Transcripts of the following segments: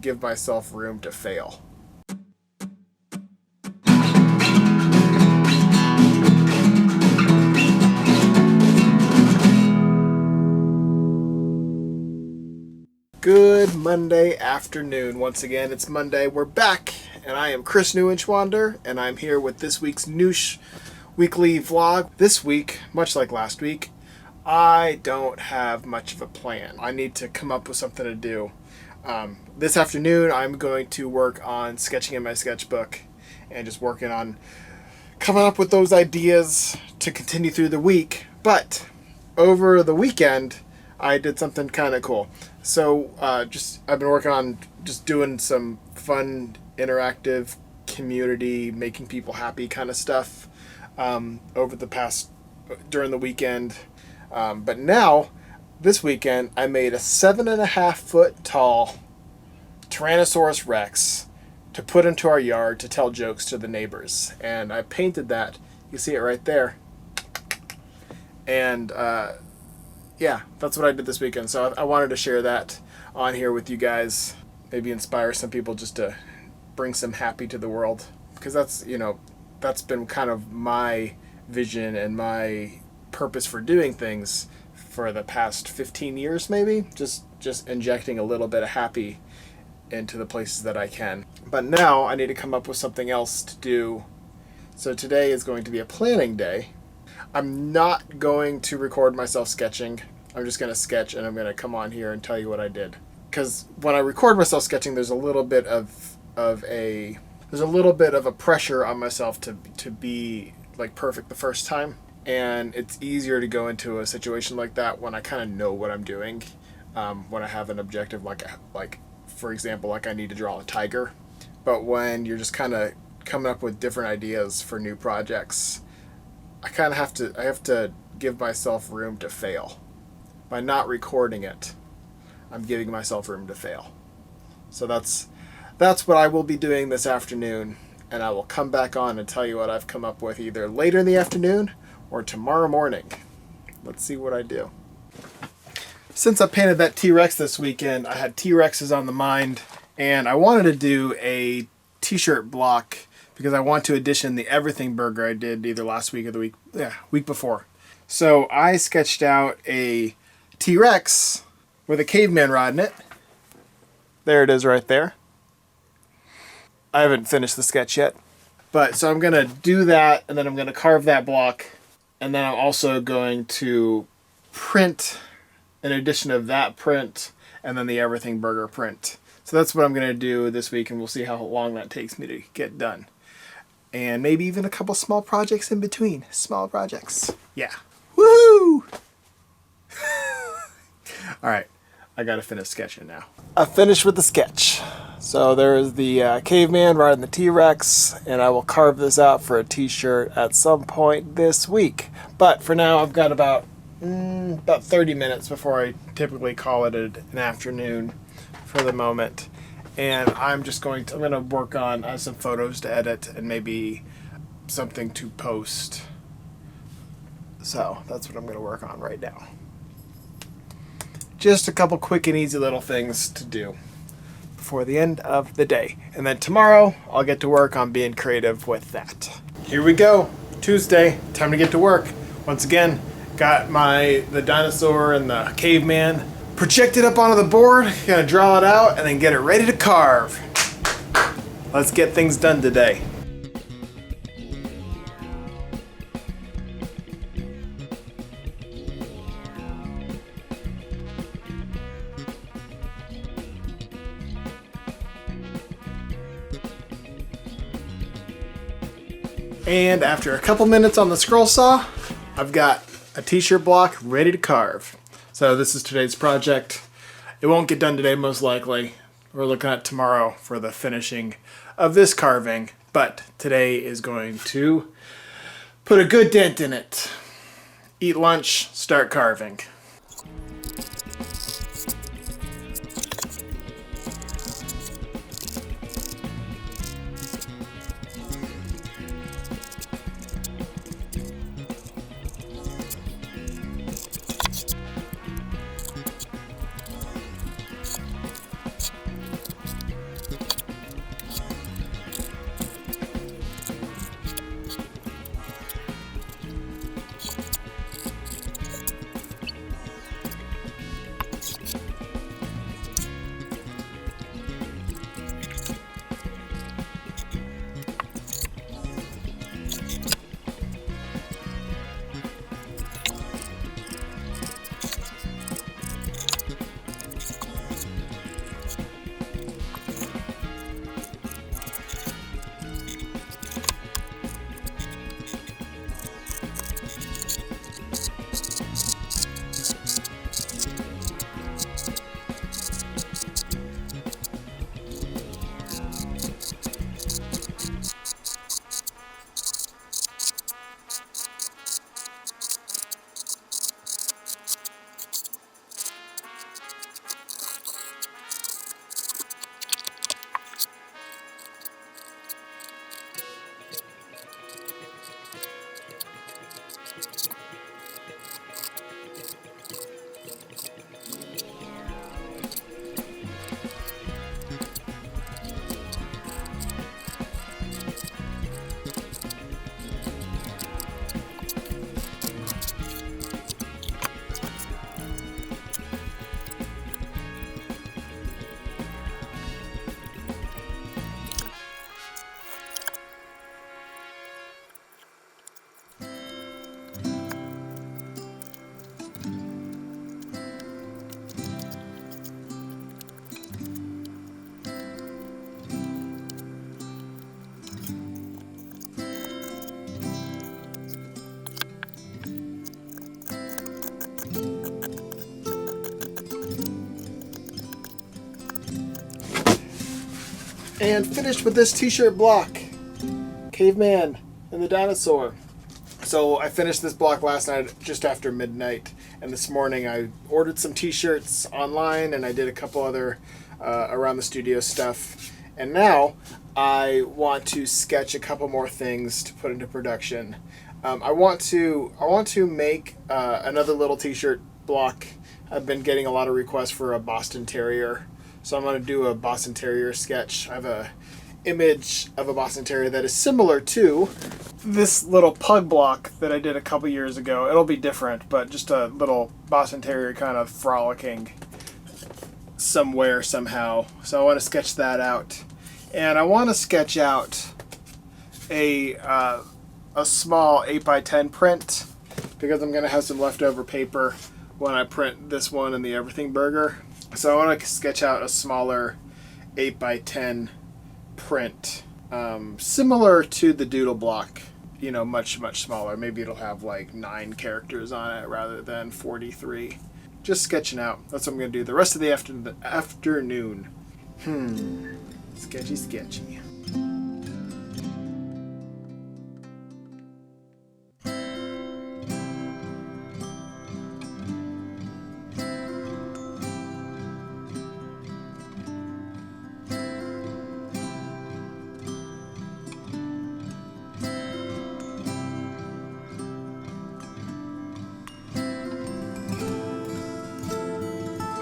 give myself room to fail. Good Monday afternoon. Once again, it's Monday. We're back, and I am Chris Neuenschwander, and I'm here with this week's Noosh weekly vlog. This week, much like last week, I don't have much of a plan. I need to come up with something to do. This afternoon, I'm going to work on sketching in my sketchbook and just working on coming up with those ideas to continue through the week. But over the weekend, I did something kind of cool. So I've been working on just doing some fun, interactive community, making people happy kind of stuff during the weekend. But now, this weekend, I made a 7.5-foot tall Tyrannosaurus Rex to put into our yard to tell jokes to the neighbors. And I painted that. You see it right there. And yeah, that's what I did this weekend. So I wanted to share that on here with you guys. Maybe inspire some people just to bring some happy to the world. Because that's been kind of my vision and my purpose for doing things for the past 15 years maybe. Just injecting a little bit of happy into the places that I can. But now I need to come up with something else to do. So today is going to be a planning day. I'm not going to record myself sketching. I'm just going to sketch and I'm going to come on here and tell you what I did. Because when I record myself sketching, there's a little bit of a pressure on myself to be like perfect the first time. And it's easier to go into a situation like that when I kind of know what I'm doing. When I have an objective, like for example, like I need to draw a tiger. But when you're just kind of coming up with different ideas for new projects, I have to give myself room to fail. By not recording it, I'm giving myself room to fail. So that's what I will be doing this afternoon, and I will come back on and tell you what I've come up with either later in the afternoon or tomorrow morning. Let's see what I do. Since I painted that T-Rex this weekend, I had T-Rexes on the mind, and I wanted to do a t-shirt block because I want to edition the everything burger I did either last week or the week before. So I sketched out a T-Rex with a caveman rod in it. There it is right there. I haven't finished the sketch yet. But so I'm going to do that, and then I'm going to carve that block, and then I'm also going to print an edition of that print, and then the everything burger print. So that's what I'm going to do this week, and we'll see how long that takes me to get done. And maybe even a couple small projects in between. Small projects. Yeah. Woohoo! Alright, I gotta finish sketching now. I finished with the sketch. So there's the caveman riding the T-Rex, and I will carve this out for a t-shirt at some point this week. But for now, I've got about 30 minutes before I typically call it an afternoon for the moment. And I'm going to work on some photos to edit and maybe something to post. So that's what I'm going to work on right now. Just a couple quick and easy little things to do before the end of the day. And then tomorrow I'll get to work on being creative with that. Here we go. Tuesday, time to get to work. Once again, got the dinosaur and the caveman projected up onto the board, gonna draw it out, and then get it ready to carve. Let's get things done today. And after a couple minutes on the scroll saw, I've got a t-shirt block ready to carve. So this is today's project. It won't get done today, most likely. We're looking at tomorrow for the finishing of this carving, but today is going to put a good dent in it. Eat lunch, start carving. And finished with this t-shirt block. Caveman and the dinosaur. So I finished this block last night just after midnight, and this morning I ordered some t-shirts online, and I did a couple other around the studio stuff. And now I want to sketch a couple more things to put into production. I want to make another little t-shirt block. I've been getting a lot of requests for a Boston Terrier, so I'm going to do a Boston Terrier sketch. I have a image of a Boston Terrier that is similar to this little pug block that I did a couple years ago. It'll be different, but just a little Boston Terrier kind of frolicking somewhere somehow. So I want to sketch that out, and I want to sketch out a small 8x10 print, because I'm going to have some leftover paper when I print this one and the Everything Burger. So I want to sketch out a smaller 8x10 print, similar to the doodle block, you know, much smaller. Maybe it'll have like 9 characters on it rather than 43. Just sketching out. That's what I'm going to do the rest of the afternoon. Sketchy.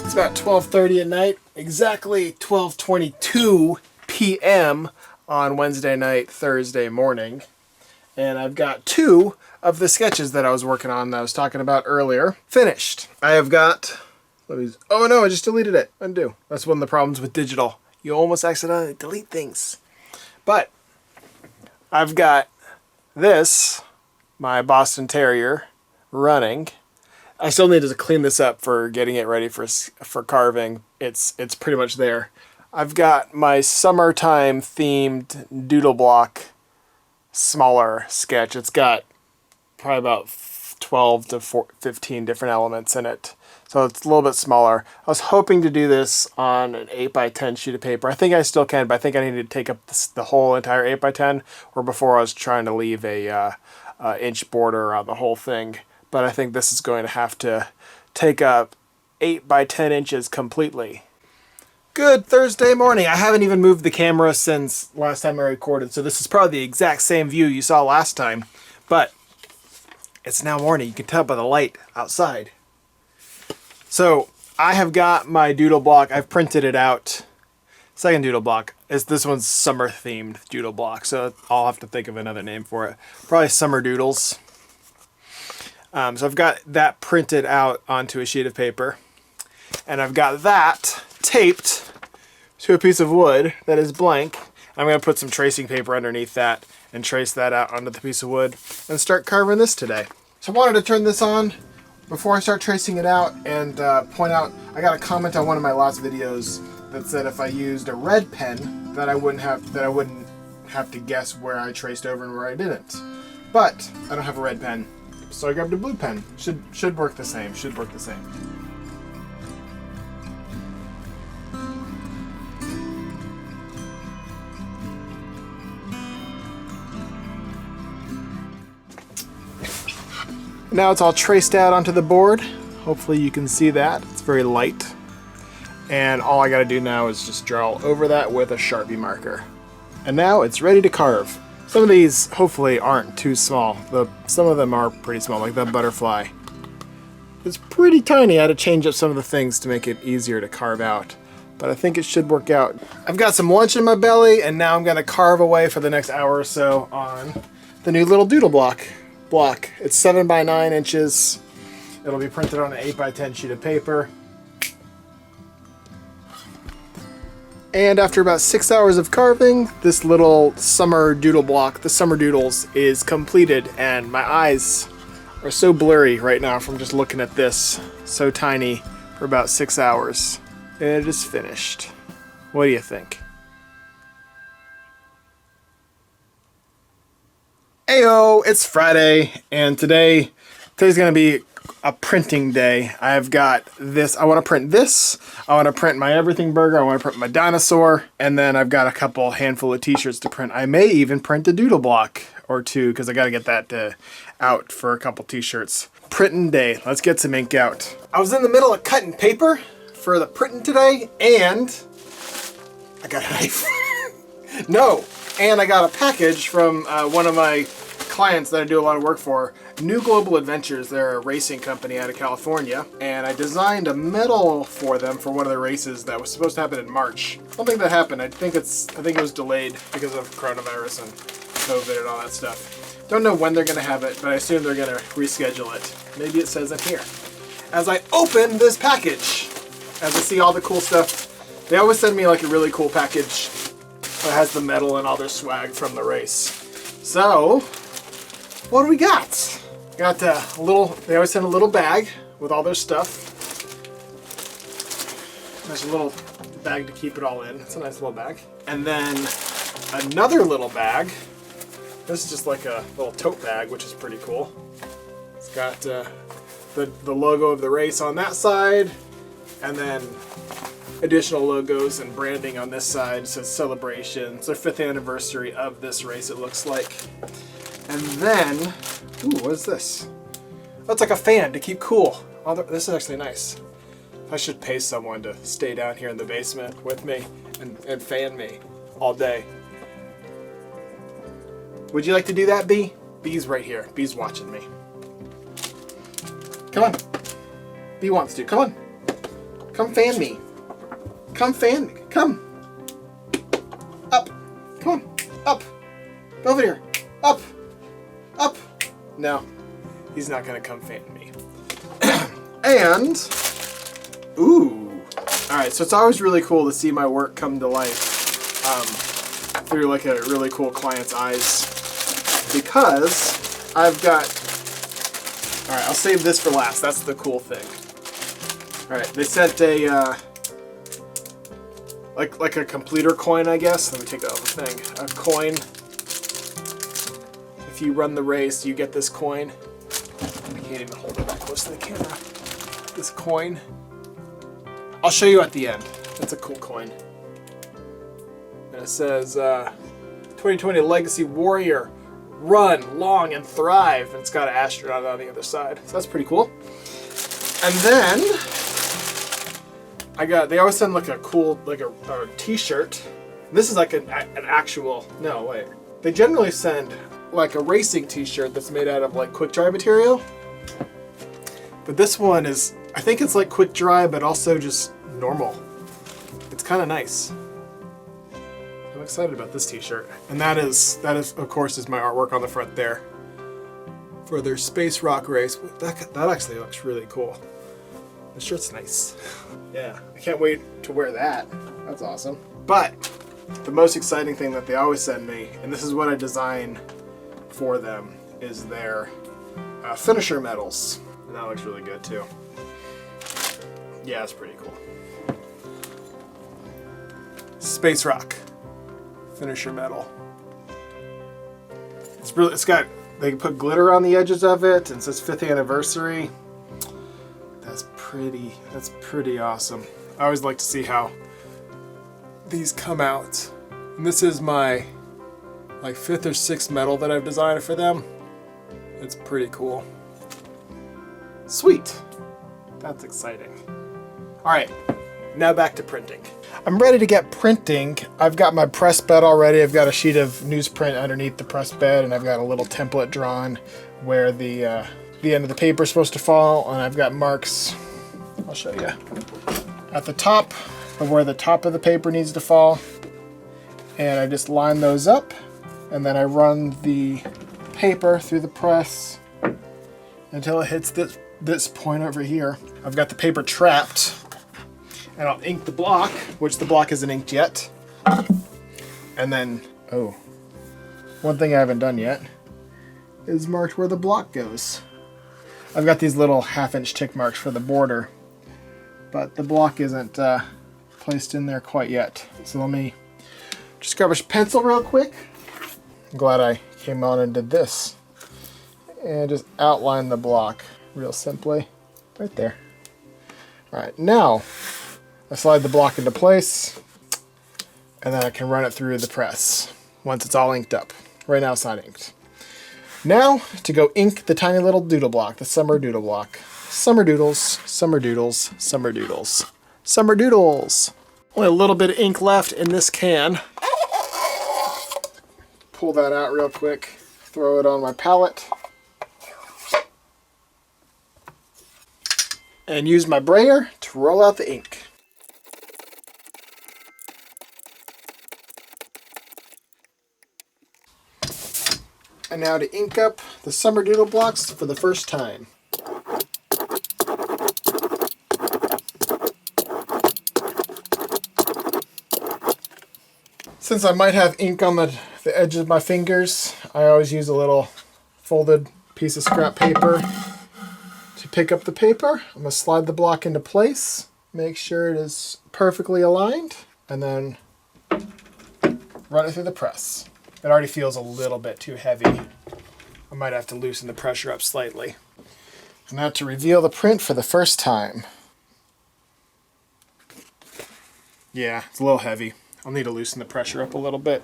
It's about 12:30 at night, exactly 12:22 p.m. on Wednesday night, Thursday morning. And I've got 2 of the sketches that I was working on that I was talking about earlier finished. I have got, oh no, I just deleted it. Undo. That's one of the problems with digital. You almost accidentally delete things. But I've got this, my Boston Terrier, running. I still need to clean this up for getting it ready for carving. It's pretty much there. I've got my summertime themed doodle block smaller sketch. It's got probably about 12 to 15 different elements in it. So it's a little bit smaller. I was hoping to do this on an 8x10 sheet of paper. I think I still can, but I think I need to take up the whole entire 8x10, where before I was trying to leave a inch border around the whole thing. But I think this is going to have to take up 8x10 inches completely. Good Thursday morning. I haven't even moved the camera since last time I recorded, so this is probably the exact same view you saw last time. But it's now morning. You can tell by the light outside. So I have got my doodle block. I've printed it out. Second doodle block. This one's summer themed doodle block, so I'll have to think of another name for it. Probably Summer Doodles. So I've got that printed out onto a sheet of paper, and I've got that taped to a piece of wood that is blank. I'm going to put some tracing paper underneath that and trace that out onto the piece of wood and start carving this today. So I wanted to turn this on before I start tracing it out and point out, I got a comment on one of my last videos that said if I used a red pen that I wouldn't have to guess where I traced over and where I didn't. But I don't have a red pen. So I grabbed a blue pen. Should work the same. Now it's all traced out onto the board. Hopefully you can see that. It's very light. And all I gotta do now is just draw over that with a Sharpie marker. And now it's ready to carve. Some of these hopefully aren't too small. Some of them are pretty small, like that butterfly. It's pretty tiny. I had to change up some of the things to make it easier to carve out. But I think it should work out. I've got some lunch in my belly, and now I'm gonna carve away for the next hour or so on the new little doodle block. It's 7 by 9 inches. It'll be printed on an 8x10 sheet of paper. And after about 6 hours of carving, this little summer doodle block, the Summer Doodles, is completed, and my eyes are so blurry right now from just looking at this, so tiny, for about 6 hours. And it is finished. What do you think? Ayo, it's Friday, and today's gonna be a printing day. I've got this. I want to print this. I want to print my everything burger. I want to print my dinosaur. And then I've got a couple handful of t-shirts to print. I may even print a doodle block or two because I got to get that out for a couple t-shirts. Printing day. Let's get some ink out. I was in the middle of cutting paper for the printing today, and I got a knife. No, and I got a package from one of my clients that I do a lot of work for, New Global Adventures. They're a racing company out of California, and I designed a medal for them for one of their races that was supposed to happen in March. I don't think that happened. I think it was delayed because of coronavirus and COVID and all that stuff. Don't know when they're going to have it, but I assume they're going to reschedule it. Maybe it says it here. As I open this package, as I see all the cool stuff, they always send me like a really cool package that has the medal and all their swag from the race. So, what do we got? Got a little, they always send a little bag with all their stuff. There's a little bag to keep it all in. It's a nice little bag. And then another little bag. This is just like a little tote bag, which is pretty cool. It's got the logo of the race on that side, and then additional logos and branding on this side. It says celebration. It's their 5th anniversary of this race, it looks like. And then, ooh, what is this? Oh, it's like a fan to keep cool. Oh, this is actually nice. I should pay someone to stay down here in the basement with me and fan me all day. Would you like to do that, Bee? Bee's right here. Bee's watching me. Come on. Bee wants to. Come on. Come fan me. Come fan me. Come. Up. Come on. Up. Go over here. Up. Up. No. He's not going to come fan me. And, ooh. Alright, so it's always really cool to see my work come to life through like a really cool client's eyes. Because I've got... Alright, I'll save this for last. That's the cool thing. Alright, they sent a... like a completer coin, I guess. Let me take out the thing. A coin. If you run the race, you get this coin. I can't even hold it that close to the camera. This coin. I'll show you at the end. It's a cool coin. And it says, 2020 Legacy Warrior. Run, long, and thrive. And it's got an astronaut on the other side. So that's pretty cool. And then they always send like a cool, like a t-shirt. This is like an actual, no, wait. They generally send like a racing t-shirt that's made out of like quick dry material. But this one is, I think it's like quick dry, but also just normal. It's kind of nice. I'm excited about this t-shirt. And that is of course is my artwork on the front there for their space rock race. That actually looks really cool. The shirt's nice. Yeah, I can't wait to wear that. That's awesome. But the most exciting thing that they always send me, and this is what I design for them, is their finisher medals. And that looks really good too. Yeah, it's pretty cool. Space rock finisher medal. They put glitter on the edges of it, and it says 5th anniversary. That's pretty awesome. I always like to see how these come out. And this is my like 5th or 6th medal that I've designed for them. It's pretty cool. Sweet. That's exciting. All right, now back to printing. I'm ready to get printing. I've got my press bed already. I've got a sheet of newsprint underneath the press bed, and I've got a little template drawn where the end of the paper is supposed to fall, and I've got marks, I'll show you, at the top of where the top of the paper needs to fall. And I just line those up, and then I run the paper through the press until it hits this point over here. I've got the paper trapped, and I'll ink the block, which the block isn't inked yet. And then, oh, one thing I haven't done yet is marked where the block goes. I've got these little 1/2-inch tick marks for the border, but the block isn't placed in there quite yet. So let me just grab a pencil real quick. I'm glad I came on and did this. And just outline the block. real simply. Right there. All right, now I slide the block into place, and then I can run it through the press once it's all inked up. Right now it's not inked. Now to go ink the tiny little doodle block, the summer doodle block. Summer doodles, summer doodles, summer doodles, summer doodles. Only a little bit of ink left in this can. Pull that out real quick, throw it on my palette, and use my brayer to roll out the ink. And now to ink up the summer doodle blocks for the first time. Since I might have ink on the edge of my fingers, I always use a little folded piece of scrap paper to pick up the paper. I'm going to slide the block into place, make sure it is perfectly aligned, and then run it through the press. It already feels a little bit too heavy. I might have to loosen the pressure up slightly. And now to reveal the print for the first time. Yeah, it's a little heavy. I'll need to loosen the pressure up a little bit.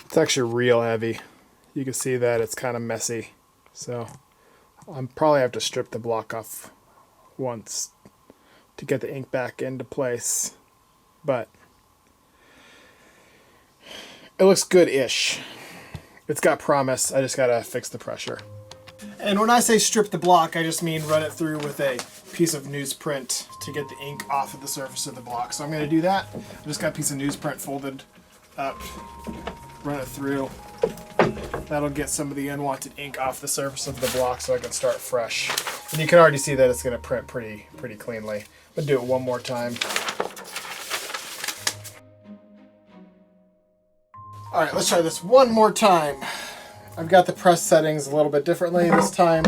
It's actually real heavy. You can see that it's kind of messy. So I'll probably have to strip the block off once to get the ink back into place. But it looks good-ish. It's got promise. I just gotta fix the pressure. And when I say strip the block, I just mean run it through with a piece of newsprint to get the ink off of the surface of the block. So I'm going to do that. I just got a piece of newsprint folded up, run it through. That'll get some of the unwanted ink off the surface of the block so I can start fresh. And you can already see that it's going to print pretty cleanly. I'm going to do it one more time. All right, let's try this one more time. I've got the press settings a little bit differently this time.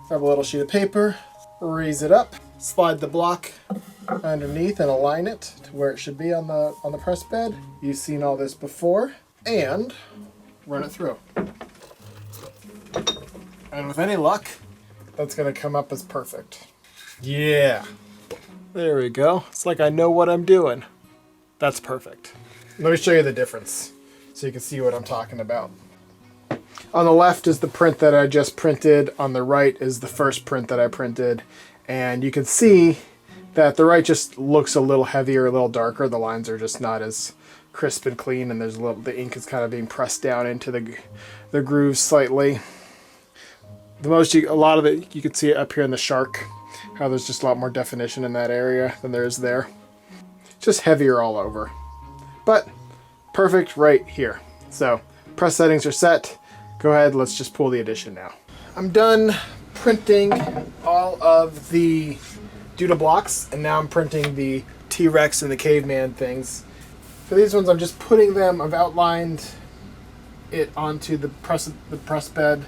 Grab a little sheet of paper, raise it up, slide the block underneath and align it to where it should be on the press bed. You've seen all this before, and run it through. And with any luck, that's gonna come up as perfect. Yeah, there we go. It's like I know what I'm doing. That's perfect. Let me show you the difference so you can see what I'm talking about. On the left is the print that I just printed. On the right is the first print that I printed. And you can see that the right just looks a little heavier, a little darker. The lines are just not as crisp and clean, and there's the ink is kind of being pressed down into the grooves slightly. A lot of it, you can see it up here in the shark, how there's just a lot more definition in that area than there is there. Just heavier all over. But perfect right here. So press settings are set. Go ahead, let's just pull the edition now. I'm done printing all of the doodle blocks, and now I'm printing the T-Rex and the caveman things. For these ones, I'm just putting them, I've outlined it onto the press bed.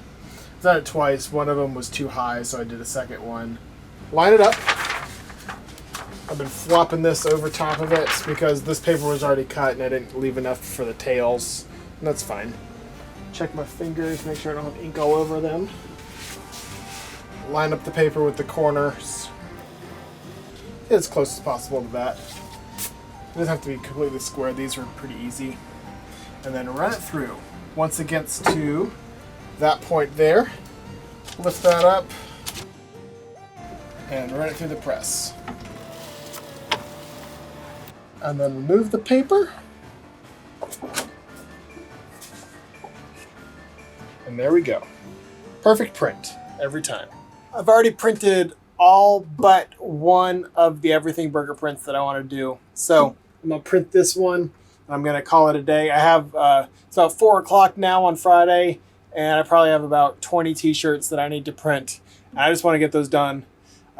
I've done it twice. One of them was too high, so I did a second one. Line it up. I've been flopping this over top of it because this paper was already cut and I didn't leave enough for the tails, and that's fine. Check my fingers, make sure I don't have ink all over them. Line up the paper with the corners. Get as close as possible to that. It doesn't have to be completely square, these are pretty easy. And then run it through. Once it gets to that point there, lift that up and run it through the press. And then remove the paper. And there we go. Perfect print every time. I've already printed all but one of the Everything Burger prints that I want to do. So I'm going to print this one, and I'm going to call it a day. I have, it's about 4 o'clock now on Friday, and I probably have about 20 t-shirts that I need to print. And I just want to get those done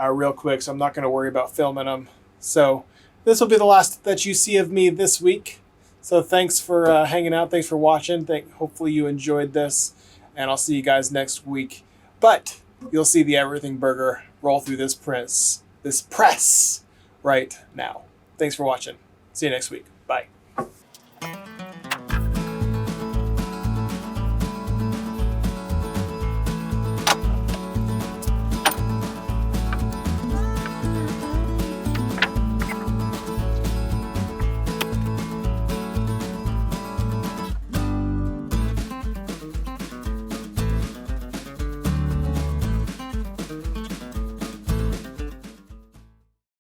real quick, so I'm not going to worry about filming them. So this will be the last that you see of me this week. So thanks for hanging out. Thanks for watching. Hopefully you enjoyed this, and I'll see you guys next week. But you'll see the Everything Burger roll through this press right now. Thanks for watching. See you next week. Bye.